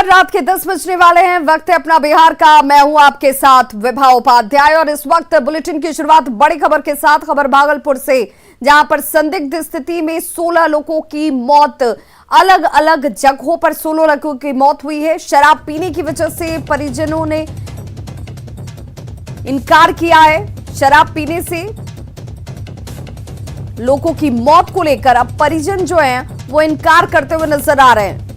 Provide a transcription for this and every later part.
नमस्कार, रात के 10 बजने वाले हैं। वक्त है अपना बिहार का। मैं हूं आपके साथ विभा उपाध्याय और इस वक्त बुलेटिन की शुरुआत बड़ी खबर के साथ। खबर भागलपुर से, जहां पर संदिग्ध स्थिति में 16 लोगों की मौत, अलग अलग जगहों पर 16 लोगों की मौत हुई है। शराब पीने की वजह से परिजनों ने इनकार किया है। शराब पीने से लोगों की मौत को लेकर अब परिजन जो हैं वो इनकार करते हुए नजर आ रहे हैं।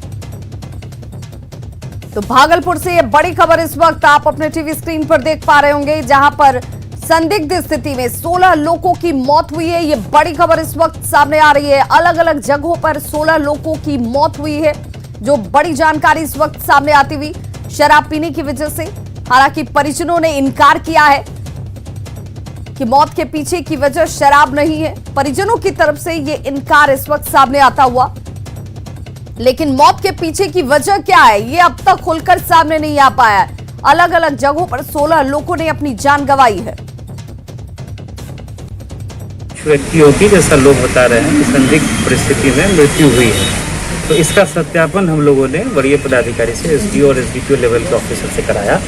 तो भागलपुर से ये बड़ी खबर इस वक्त आप अपने टीवी स्क्रीन पर देख पा रहे होंगे, जहां पर संदिग्ध स्थिति में 16 लोगों की मौत हुई है। ये बड़ी खबर इस वक्त सामने आ रही है। अलग अलग जगहों पर 16 लोगों की मौत हुई है, जो बड़ी जानकारी इस वक्त सामने आती हुई शराब पीने की वजह से। हालांकि परिजनों ने इनकार किया है कि मौत के पीछे की वजह शराब नहीं है। परिजनों की तरफ से ये इनकार इस वक्त सामने आता हुआ, लेकिन मौत के पीछे की वजह क्या है ये अब तक खुलकर सामने नहीं आ पाया है। अलग अलग जगहों पर 16 लोगों ने अपनी जान गंवाई है। व्यक्तियों की, जैसा लोग बता रहे हैं कि संदिग्ध परिस्थिति में मृत्यु हुई है, तो इसका सत्यापन हम लोगों ने वरीय पदाधिकारी से, एसडीओ और एसडीपीओ लेवल के ऑफिसर से कराया।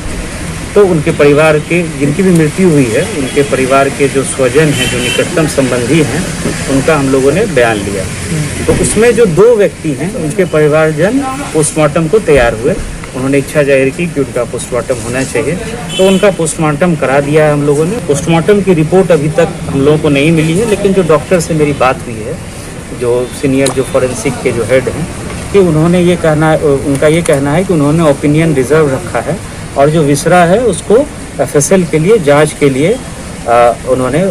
तो उनके परिवार के, जिनकी भी मृत्यु हुई है, उनके परिवार के जो स्वजन हैं, जो निकटतम संबंधी हैं, उनका हम लोगों ने बयान लिया। तो उसमें जो 2 व्यक्ति हैं, उनके परिवारजन पोस्टमार्टम को तैयार हुए। उन्होंने इच्छा जाहिर की कि उनका पोस्टमार्टम होना चाहिए, तो उनका पोस्टमार्टम करा दिया है हम लोगों ने। पोस्टमार्टम की रिपोर्ट अभी तक हम लोगों को नहीं मिली है, लेकिन जो डॉक्टर से मेरी बात हुई है, जो सीनियर जो फॉरेंसिक के जो हेड हैं, कि उन्होंने ये कहना, उनका ये कहना है कि उन्होंने ओपिनियन रिजर्व रखा है और जो विसरा है उसको एफएसएल के लिए जांच के लिए उन्होंने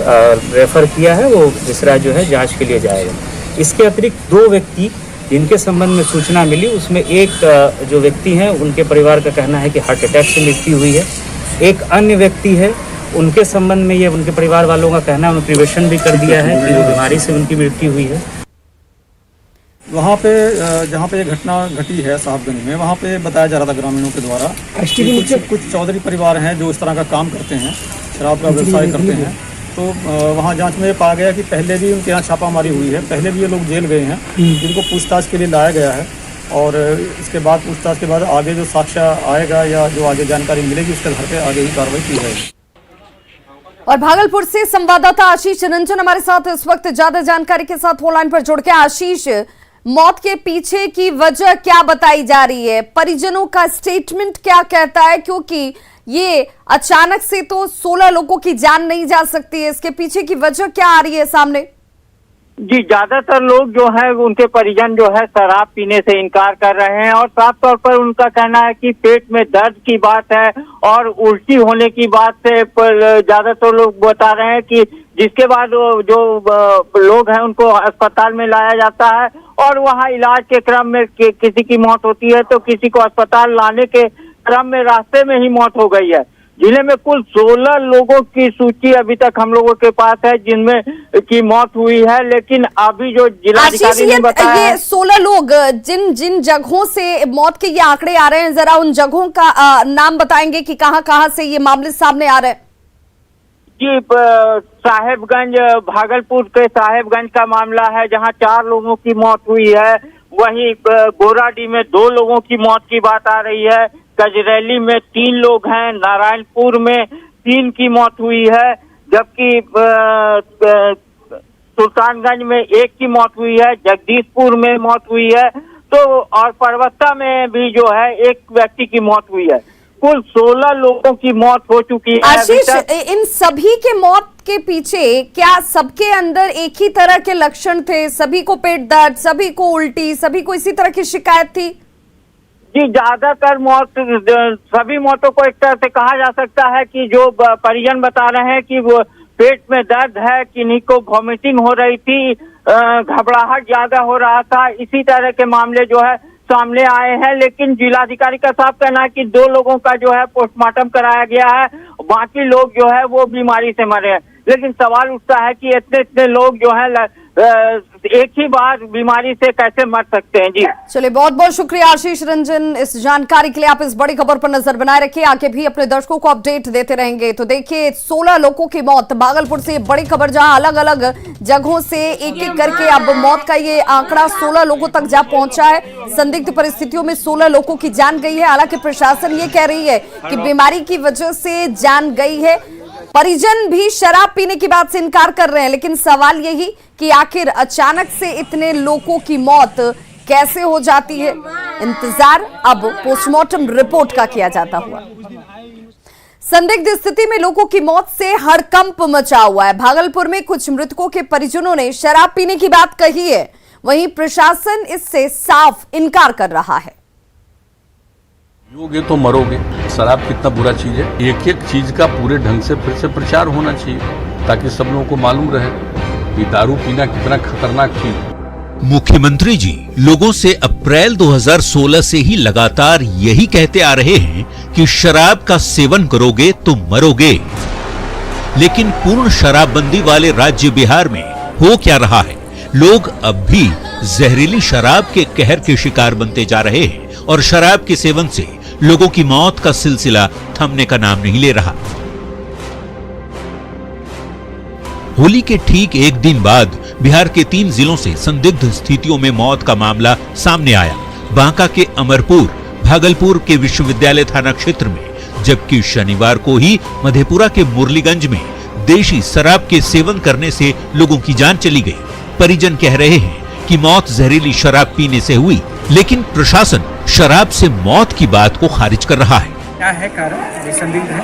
रेफर किया है। वो विसरा जो है जांच के लिए जाएगा। इसके अतिरिक्त 2 व्यक्ति जिनके संबंध में सूचना मिली, उसमें एक जो व्यक्ति हैं, उनके परिवार का कहना है कि हार्ट अटैक से मृत्यु हुई है। एक अन्य व्यक्ति है, उनके संबंध में ये उनके परिवार वालों का कहना है, उन्होंने प्रिवेशन भी कर दिया है कि वो बीमारी से उनकी मृत्यु हुई है। वहाँ पे जहाँ पे ये घटना घटी है साहबगंज में, वहाँ पे बताया जा रहा था ग्रामीणों के द्वारा कुछ चौधरी परिवार हैं जो इस तरह का काम करते हैं, शराब का व्यवसाय करते हैं। तो वहाँ जांच में ये पाया गया कि पहले भी उनके यहाँ छापामारी हुई है, पहले भी ये लोग जेल गए हैं, जिनको पूछताछ के लिए लाया गया है। और इसके बाद पूछताछ के बाद आगे जो साक्ष्य आएगा या जो आगे जानकारी मिलेगी, उसके आधार पर आगे ही कार्रवाई की जाएगी। और भागलपुर से संवाददाता आशीष रंजन हमारे साथ इस वक्त ज्यादा जानकारी के साथ फोनलाइन पर जुड़ के। आशीष, मौत के पीछे की वजह क्या बताई जा रही है? परिजनों का स्टेटमेंट क्या कहता है? क्योंकि ये अचानक से तो 16 लोगों की जान नहीं जा सकती है, इसके पीछे की वजह क्या आ रही है सामने? जी, ज्यादातर लोग जो है, उनके परिजन जो है शराब पीने से इनकार कर रहे हैं और साफ तौर पर उनका कहना है कि पेट में दर्द की बात है और उल्टी होने की बात है। पर ज्यादातर लोग बता रहे हैं कि जिसके बाद जो लोग हैं उनको अस्पताल में लाया जाता है और वहां इलाज के क्रम में किसी की मौत होती है, तो किसी को अस्पताल लाने के क्रम में रास्ते में ही मौत हो गई है। जिले में कुल 16 लोगों की सूची अभी तक हम लोगों के पास है जिनमें की मौत हुई है, लेकिन अभी जो जिलाधिकारी ने बताया, ये 16 लोग जिन जिन जगहों से मौत के ये आंकड़े आ रहे हैं, जरा उन जगहों का नाम बताएंगे कि कहां से ये मामले सामने आ रहे हैं? जी, साहेबगंज, भागलपुर के साहेबगंज का मामला है, जहां 4 लोगों की मौत हुई है। वहीं गोराडी में 2 लोगों की मौत की बात आ रही है। कजरैली में 3 लोग हैं। नारायणपुर में 3 की मौत हुई है, जबकि सुल्तानगंज में 1 की मौत हुई है। जगदीशपुर में मौत हुई है, तो और परबत्ता में भी जो है 1 व्यक्ति की मौत हुई है। कुल 16 लोगों की मौत हो चुकी है। आशीष, इन सभी के मौत के पीछे क्या सबके अंदर एक ही तरह के लक्षण थे? सभी को पेट दर्द, सभी को उल्टी, सभी को इसी तरह की शिकायत थी? जी, ज्यादातर मौत, सभी मौतों को एक तरह से कहा जा सकता है कि जो परिजन बता रहे हैं कि वो पेट में दर्द है, किन्हीं को वॉमिटिंग हो रही थी, घबराहट ज्यादा हो रहा था, इसी तरह के मामले जो है सामने आए हैं। लेकिन जिलाधिकारी का साफ कहना है कि 2 लोगों का जो है पोस्टमार्टम कराया गया है, बाकी लोग जो है वो बीमारी से मरे हैं। लेकिन सवाल उठता है कि इतने लोग जो है एक ही बार बीमारी से कैसे मर सकते हैं। जी चलिए, बहुत बहुत शुक्रिया आशीष रंजन इस जानकारी के लिए। आप इस बड़ी खबर पर नजर बनाए रखिए, आगे भी अपने दर्शकों को अपडेट देते रहेंगे। तो देखिए, 16 लोगों की मौत, भागलपुर से बड़ी खबर, जहां अलग अलग जगहों से एक एक करके अब मौत का ये आंकड़ा 16 लोगों तक जा पहुंचा है। संदिग्ध परिस्थितियों में 16 लोगों की जान गई है। हालांकि प्रशासन ये कह रही है कि बीमारी की वजह से जान गई है। परिजन भी शराब पीने की बात से इनकार कर रहे हैं, लेकिन सवाल यही कि आखिर अचानक से इतने लोगों की मौत कैसे हो जाती है। इंतजार अब पोस्टमार्टम रिपोर्ट का किया जाता हुआ। संदिग्ध स्थिति में लोगों की मौत से हड़कंप मचा हुआ है। भागलपुर में कुछ मृतकों के परिजनों ने शराब पीने की बात कही है, वहीं प्रशासन इससे साफ इनकार कर रहा है। पियोगे तो मरोगे। शराब कितना बुरा चीज है, एक एक चीज का पूरे ढंग से फिर से प्रचार होना चाहिए ताकि सब लोगों को मालूम रहे कि दारू पीना कितना खतरनाक चीज है। मुख्यमंत्री जी लोगों से अप्रैल 2016 से ही लगातार यही कहते आ रहे हैं कि शराब का सेवन करोगे तो मरोगे। लेकिन पूर्ण शराबबंदी वाले राज्य बिहार में हो क्या रहा है? लोग अब भी जहरीली शराब के कहर के शिकार बनते जा रहे हैं और शराब के सेवन से लोगों की मौत का सिलसिला थमने का नाम नहीं ले रहा। होली के ठीक एक दिन बाद बिहार के 3 जिलों से संदिग्ध स्थितियों में मौत का मामला सामने आया। बांका के अमरपुर, भागलपुर के विश्वविद्यालय थाना क्षेत्र में, जबकि शनिवार को ही मधेपुरा के मुरलीगंज में देशी शराब के सेवन करने से लोगों की जान चली गई। परिजन कह रहे हैं कि मौत जहरीली शराब पीने से हुई, लेकिन प्रशासन शराब से मौत की बात को खारिज कर रहा है। क्या है कारण, ये संदिग्ध है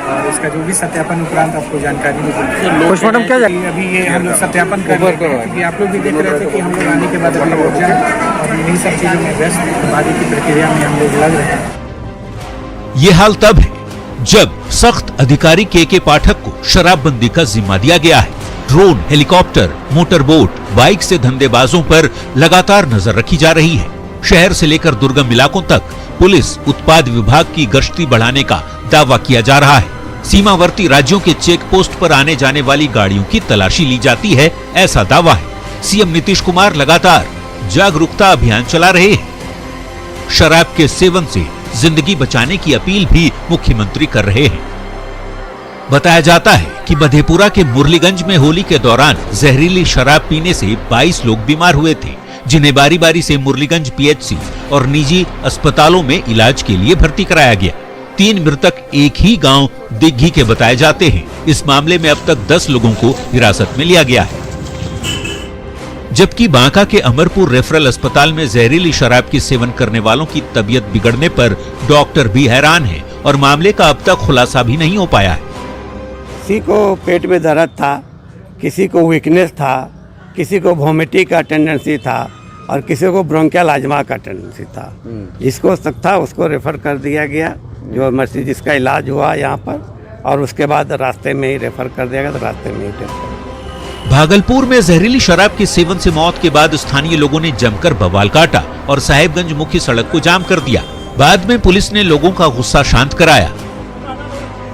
और इसका जो भी सत्यापन उपरांत आपको जानकारी मिलेगी। पोस्टमार्टम क्या जाएगी अभी ये हम लोग सत्यापन कर रहे हैं, क्योंकि आप लोग भी देख रहे थे कि हम लोग आने के बाद अभी लोग जाए और इन्हीं सब चीज़ों में व्यस्त आगे की प्रक्रिया में हम लोग लग रहे हैं। ये हाल तब है जब सख्त अधिकारी के पाठक को शराबबंदी का जिम्मा दिया गया है। Drone, helicopter, motor boat, bike से धंधेबाजों पर लगातार नजर रखी जा रही है। शहर से लेकर दुर्गम इलाकों तक पुलिस उत्पाद विभाग की गश्ती बढ़ाने का दावा किया जा रहा है। सीमावर्ती राज्यों के चेक पोस्ट पर आने जाने वाली गाड़ियों की तलाशी ली जाती है, ऐसा दावा है। सीएम नीतीश कुमार लगातार जागरूकता अभियान चला रहे हैं। शराब के सेवन से जिंदगी बचाने की अपील भी मुख्यमंत्री कर रहे हैं। बताया जाता है कि मधेपुरा के मुरलीगंज में होली के दौरान जहरीली शराब पीने से 22 लोग बीमार हुए थे, जिन्हें बारी बारी से मुरलीगंज पीएचसी और निजी अस्पतालों में इलाज के लिए भर्ती कराया गया। 3 मृतक एक ही गांव दिग्घी के बताए जाते हैं। इस मामले में अब तक 10 लोगों को हिरासत में लिया गया है। जबकि बांका के अमरपुर रेफरल अस्पताल में जहरीली शराब के सेवन करने वालों की तबीयत बिगड़ने पर डॉक्टर भी हैरान है और मामले का अब तक खुलासा भी नहीं हो पाया है। किसी को पेट में दर्द था, किसी को वीकनेस था, किसी को वोमिटिंग का टेंडेंसी था और किसी को ब्रोंकियल अजमा का टेंडेंसी था। जिसको शक था उसको रेफर कर दिया गया, जो इमरजेंसी जिसका इलाज हुआ यहाँ पर, और उसके बाद रास्ते में ही रेफर कर दिया गया, तो रास्ते में ही डेथ। भागलपुर में जहरीली शराब के सेवन से मौत के बाद स्थानीय लोगों ने जमकर बवाल काटा और साहेबगंज मुख्य सड़क को जाम कर दिया। बाद में पुलिस ने लोगों का गुस्सा शांत कराया।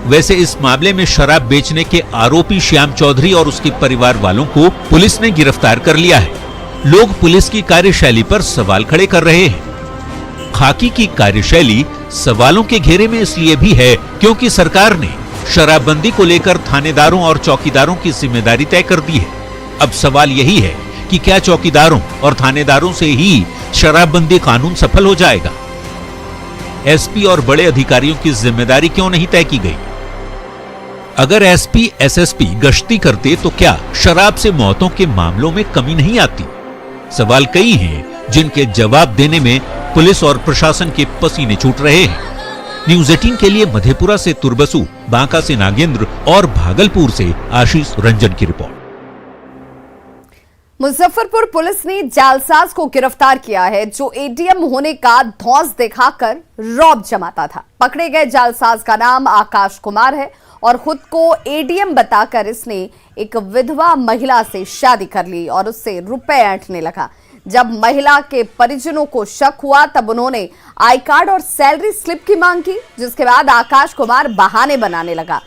वैसे इस मामले में शराब बेचने के आरोपी श्याम चौधरी और उसके परिवार वालों को पुलिस ने गिरफ्तार कर लिया है। लोग पुलिस की कार्यशैली पर सवाल खड़े कर रहे हैं। खाकी की कार्यशैली सवालों के घेरे में इसलिए भी है क्योंकि सरकार ने शराबबंदी को लेकर थानेदारों और चौकीदारों की जिम्मेदारी तय कर दी है। अब सवाल यही है कि क्या चौकीदारों और थानेदारों से ही शराबबंदी कानून सफल हो जाएगा? एसपी और बड़े अधिकारियों की जिम्मेदारी क्यों नहीं तय की गई? अगर एसपी, एसएसपी गश्ती करते तो क्या शराब से मौतों के मामलों में कमी नहीं आती? सवाल कई हैं जिनके जवाब देने में पुलिस और प्रशासन के पसीने छूट रहे हैं। न्यूज़ 18 के लिए मधेपुरा से तुरबसु, बांका से नागेंद्र और भागलपुर से आशीष रंजन की रिपोर्ट। मुजफ्फरपुर पुलिस ने जालसाज को गिरफ्तार किया है, जो एटीएम होने का धौंस दिखाकर रौब जमाता था। पकड़े गए जालसाज का नाम आकाश कुमार है और खुद को एडीएम बताकर इसने एक विधवा महिला से शादी कर ली और उससे रुपए ऐंठने लगा। जब महिला के परिजनों को शक हुआ तब उन्होंने आई कार्ड और सैलरी स्लिप की मांग की, जिसके बाद आकाश कुमार बहाने बनाने लगा।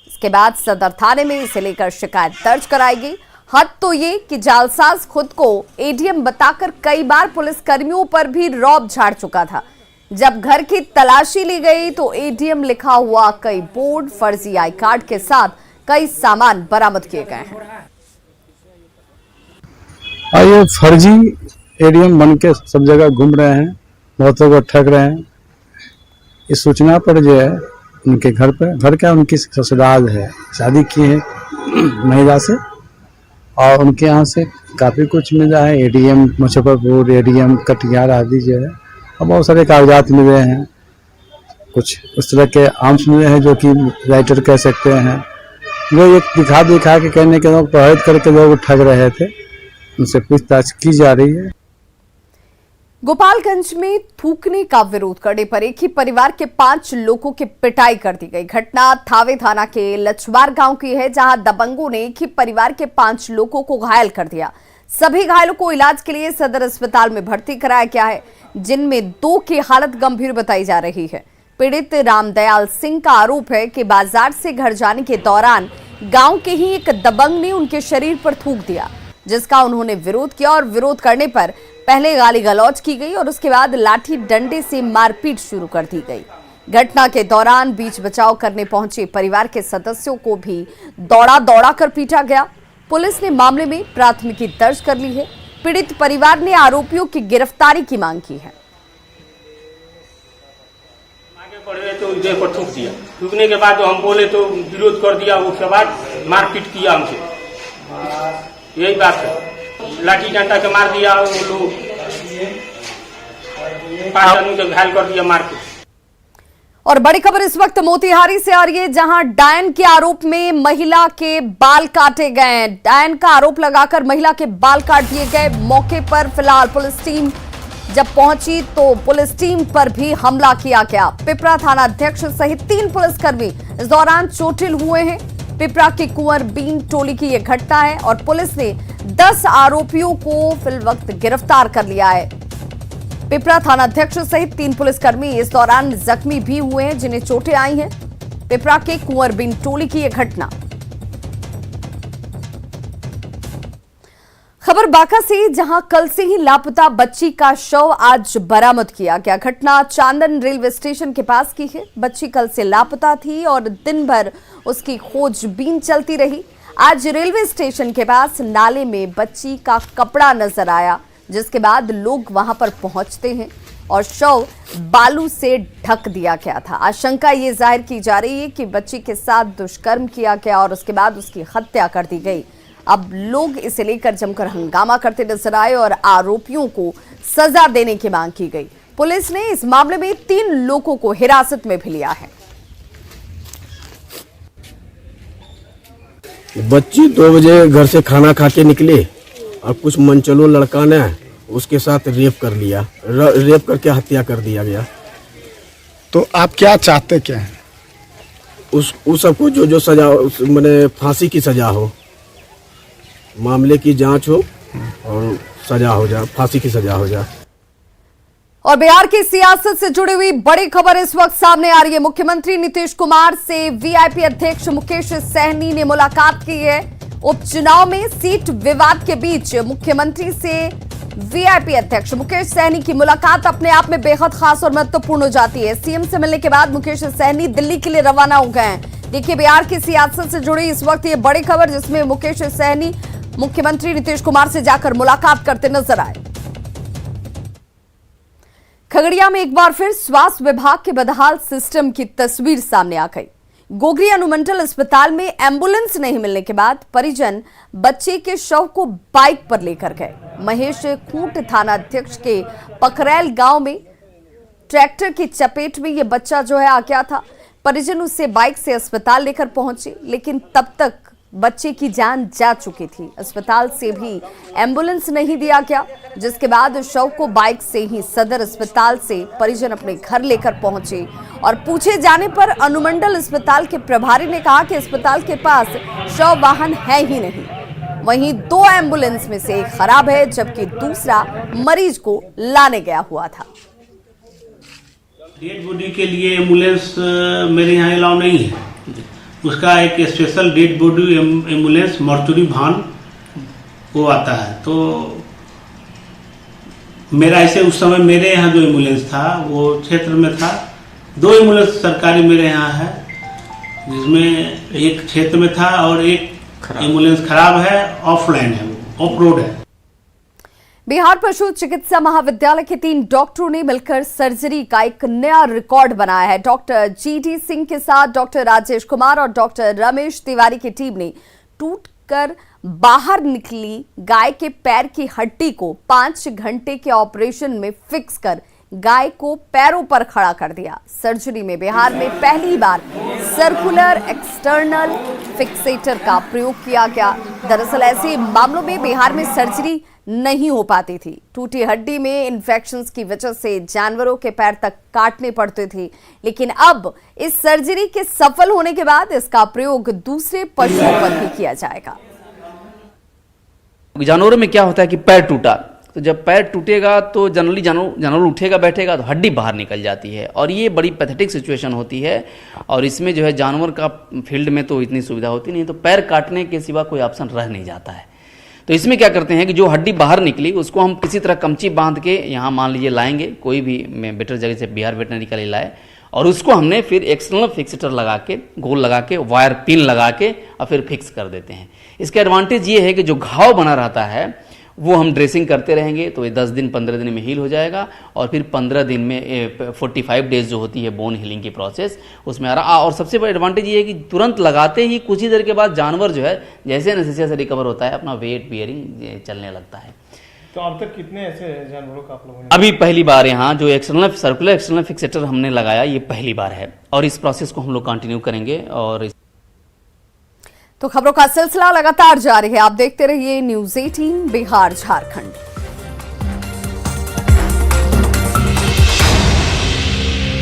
इसके बाद सदर थाने में इसे लेकर शिकायत दर्ज कराई गई। हद तो ये कि जालसाज खुद को एडीएम बताकर कई बार पुलिस कर्मियों पर भी रौब झाड़ चुका था। जब घर की तलाशी ली गई तो एडीएम लिखा हुआ कई बोर्ड, फर्जी आई कार्ड के साथ कई सामान बरामद किए गए हैं। ये फर्जी एडीएम बन के सब जगह घूम रहे हैं, बहुतों को ठग रहे हैं। इस सूचना पर जो है उनके घर का उनकी ससुराल है, शादी की है महिला से, और उनके यहाँ से काफ़ी कुछ मिला है। एडीएम मुजफ्फरपुर, एडीएम कटिहार आदि जो है, और बहुत सारे कागजात मिले हैं। कुछ उस तरह के आर्म्स मिले हैं जो कि राइटर कह सकते हैं, जो ये दिखा के कहने के लोग प्रभावित करके लोग ठग रहे थे। उनसे पूछताछ की जा रही है। गोपालगंज में थूकने का विरोध करने पर एक ही परिवार के 5 लोगों की पिटाई कर दी गई। घटना थावे थाना के लछवार गांव की है, जहां दबंगों ने एक ही परिवार के 5 लोगों को घायल कर दिया। सभी घायलों को इलाज के लिए सदर अस्पताल में भर्ती कराया गया है, जिनमें 2 की हालत गंभीर बताई जा रही है। पीड़ित रामदयाल सिंह का आरोप है कि बाजार से घर जाने के दौरान गांव के ही एक दबंग ने उनके शरीर पर थूक दिया, जिसका उन्होंने विरोध किया और विरोध करने पर पहले गाली गलौज की गई और उसके बाद लाठी डंडे से मारपीट शुरू कर दी गई। घटना के दौरान बीच बचाव करने पहुंचे परिवार के सदस्यों को भी दौड़ा कर पीटा गया। पुलिस ने मामले में प्राथमिकी दर्ज कर ली है। पीड़ित परिवार ने आरोपियों की गिरफ्तारी की मांग की है। आगे बढ़े तो इधर पर थूक दिया, थूकने के बाद हम बोले तो विरोध कर दिया, उसके बाद मारपीट किया हमसे। यही बात है, लाठी डंडा के मार दिया, वो लोग 5 आदमी को घायल कर दिया मार के। और बड़ी खबर इस वक्त मोतिहारी से आ रही है, जहां डायन के आरोप में महिला के बाल काटे गए। डायन का आरोप लगाकर महिला के बाल काट दिए गए। मौके पर फिलहाल पुलिस टीम जब पहुंची तो पुलिस टीम पर भी हमला किया गया। पिपरा थाना अध्यक्ष सहित 3 पुलिसकर्मी इस दौरान चोटिल हुए हैं। पिपरा की कुंवर बीन टोली की यह घटना है और पुलिस ने 10 आरोपियों को फिलवक्त गिरफ्तार कर लिया है। पिपरा थाना अध्यक्ष सहित 3 पुलिसकर्मी इस दौरान जख्मी भी हुए हैं, जिन्हें चोटें आई हैं। पिपरा के कुंवर बीन टोली की यह घटना। खबर बांका से, जहां कल से ही लापता बच्ची का शव आज बरामद किया गया। घटना चांदन रेलवे स्टेशन के पास की है। बच्ची कल से लापता थी और दिन भर उसकी खोजबीन चलती रही। आज रेलवे स्टेशन के पास नाले में बच्ची का कपड़ा नजर आया, जिसके बाद लोग वहां पर पहुंचते हैं और शव बालू से ढक दिया गया था। आशंका ये जाहिर की जा रही है कि बच्ची के साथ दुष्कर्म किया गया और उसके बाद उसकी हत्या कर दी गई। अब लोग इसे लेकर जमकर हंगामा करते नजर आए और आरोपियों को सजा देने की मांग की गई। पुलिस ने इस मामले में 3 लोगों को हिरासत में भी लिया है। बच्ची 2 बजे घर से खाना खा के निकले और कुछ मनचलो लड़का ने उसके साथ रेप कर लिया, रेप करके हत्या कर दिया गया। तो आप क्या चाहते क्या हैं? उस सबको जो सजा, मैंने फांसी की सजा हो, मामले की जांच हो और सजा हो जाए, फांसी की सजा हो जाए। और बिहार की सियासत से जुड़ी हुई बड़ी खबर इस वक्त सामने आ रही है। मुख्यमंत्री नीतीश कुमार से वीआईपी अध्यक्ष मुकेश सहनी ने मुलाकात की है। उपचुनाव में सीट विवाद के बीच मुख्यमंत्री से वीआईपी अध्यक्ष मुकेश सहनी की मुलाकात अपने आप में बेहद खास और महत्वपूर्ण हो जाती है। सीएम से मिलने के बाद मुकेश सहनी दिल्ली के लिए रवाना हो गए हैं। देखिए बिहार की सियासत से जुड़ी इस वक्त ये बड़ी खबर, जिसमें मुकेश सहनी मुख्यमंत्री नीतीश कुमार से जाकर मुलाकात करते नजर आए। खगड़िया में एक बार फिर स्वास्थ्य विभाग के बदहाल सिस्टम की तस्वीर सामने आ गई। गोगरी अनुमंडल अस्पताल में एम्बुलेंस नहीं मिलने के बाद परिजन बच्चे के शव को बाइक पर लेकर गए। महेश खूंट थाना अध्यक्ष के पकरैल गांव में ट्रैक्टर की चपेट में यह बच्चा जो है आ गया था। परिजन उससे बाइक से अस्पताल लेकर पहुंचे, लेकिन तब तक बच्चे की जान जा चुकी थी। अस्पताल से भी एम्बुलेंस नहीं दिया गया, जिसके बाद शव को बाइक से ही सदर अस्पताल से परिजन अपने घर लेकर पहुंचे और पूछे जाने पर अनुमंडल अस्पताल के प्रभारी ने कहा कि अस्पताल के पास शव वाहन है ही नहीं। वहीं 2 एम्बुलेंस में से एक खराब है, जबकि दूसरा मरीज को लाने गया हुआ था। डेड बॉडी के लिए एम्बुलेंस मेरे यहाँ अलाउ नहीं है। उसका एक special dead body ambulance mortuary वाहन वो आता है। तो मेरा ऐसे उस समय मेरे यहाँ जो एम्बुलेंस था वो क्षेत्र में था, 2 एम्बुलेंस सरकारी मेरे यहाँ है, जिसमें एक क्षेत्र में था और एक एम्बुलेंस खराब है, ऑफलाइन है, ऑफ रोड है। बिहार पशु चिकित्सा महाविद्यालय के 3 डॉक्टरों ने मिलकर सर्जरी का एक नया रिकॉर्ड बनाया है। डॉक्टर GD सिंह के साथ डॉक्टर राजेश कुमार और डॉक्टर रमेश तिवारी की टीम ने टूटकर बाहर निकली गाय के पैर की हड्डी को 5 घंटे के ऑपरेशन में फिक्स कर गाय को पैरों पर खड़ा कर दिया। सर्जरी में बिहार में पहली बार सर्कुलर एक्सटर्नल फिक्सेटर का प्रयोग किया गया। दरअसल ऐसे मामलों में बिहार में सर्जरी नहीं हो पाती थी। टूटी हड्डी में इन्फेक्शंस की वजह से जानवरों के पैर तक काटने पड़ते थे, लेकिन अब इस सर्जरी के सफल होने के बाद इसका प्रयोग दूसरे पशुओं पर भी किया जाएगा। जानवरों में क्या होता है कि पैर टूटा, तो जब पैर टूटेगा तो जनरली जानवर उठेगा बैठेगा तो हड्डी बाहर निकल जाती है, और ये बड़ी पैथेटिक सिचुएशन होती है। और इसमें जो है जानवर का फील्ड में तो इतनी सुविधा होती नहीं, तो पैर काटने के सिवा कोई ऑप्शन रह नहीं जाता है। तो इसमें क्या करते हैं कि जो हड्डी बाहर निकली उसको हम किसी तरह कमची बांध के यहाँ मान लीजिए लाएंगे, कोई भी बेटर जगह से बिहार वेटनरी का ले लाए, और उसको हमने फिर एक्सटर्नल फिक्सेटर लगा के, गोल लगा के, वायर पिन लगा के और फिर फिक्स कर देते हैं। इसका एडवांटेज ये है कि जो घाव बना रहता है वो हम ड्रेसिंग करते रहेंगे तो ये 10 दिन 15 दिन में हील हो जाएगा, और फिर 15 दिन में 45 डेज जो होती है बोन हीलिंग की प्रोसेस उसमें आ रहा। और सबसे बड़ा एडवांटेज ये है कि तुरंत लगाते ही कुछ ही देर के बाद जानवर जो है जैसे एनेस्थीसिया से रिकवर होता है अपना वेट बियरिंग चलने लगता है। तो अब तक कितने ऐसे जानवरों का आप लोगों ने? अभी पहली बार यहाँ जो सर्कुलर एक्सटर्नल फिक्सेटर हमने लगाया ये पहली बार है, और इस प्रोसेस को हम लोग कंटिन्यू करेंगे। और तो खबरों का सिलसिला लगातार जारी है। आप देखते रहिए न्यूज़ 18 बिहार झारखंड।